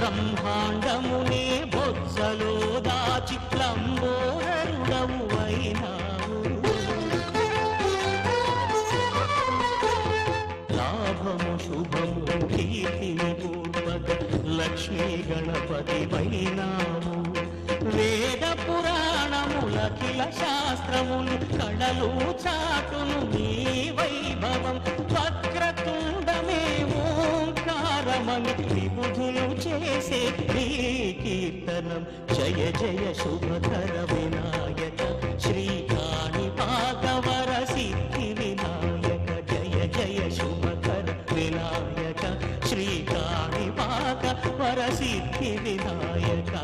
బ్రహ్మాండమునే బొత్సలో దాచి లంబోదరుడవు అయినావు. లాభము శుభము కీర్తిని పూర్వక లక్ష్మీ గణపతి వైనావు. వేద పురాణములఖిల శాస్త్రములు కళలు చాటును నీ వైభవం. వక్రతుండమే ఓంకారమని విబుధులు చేసే నీ కీర్తనం. జయ జయ శుభకర వినాయక శ్రీకాణిపాకవర సిద్ధి వినాయక. జయ జయ శుభకర వినాయక శ్రీకాణిపాకవర సిద్ధి వినాయక.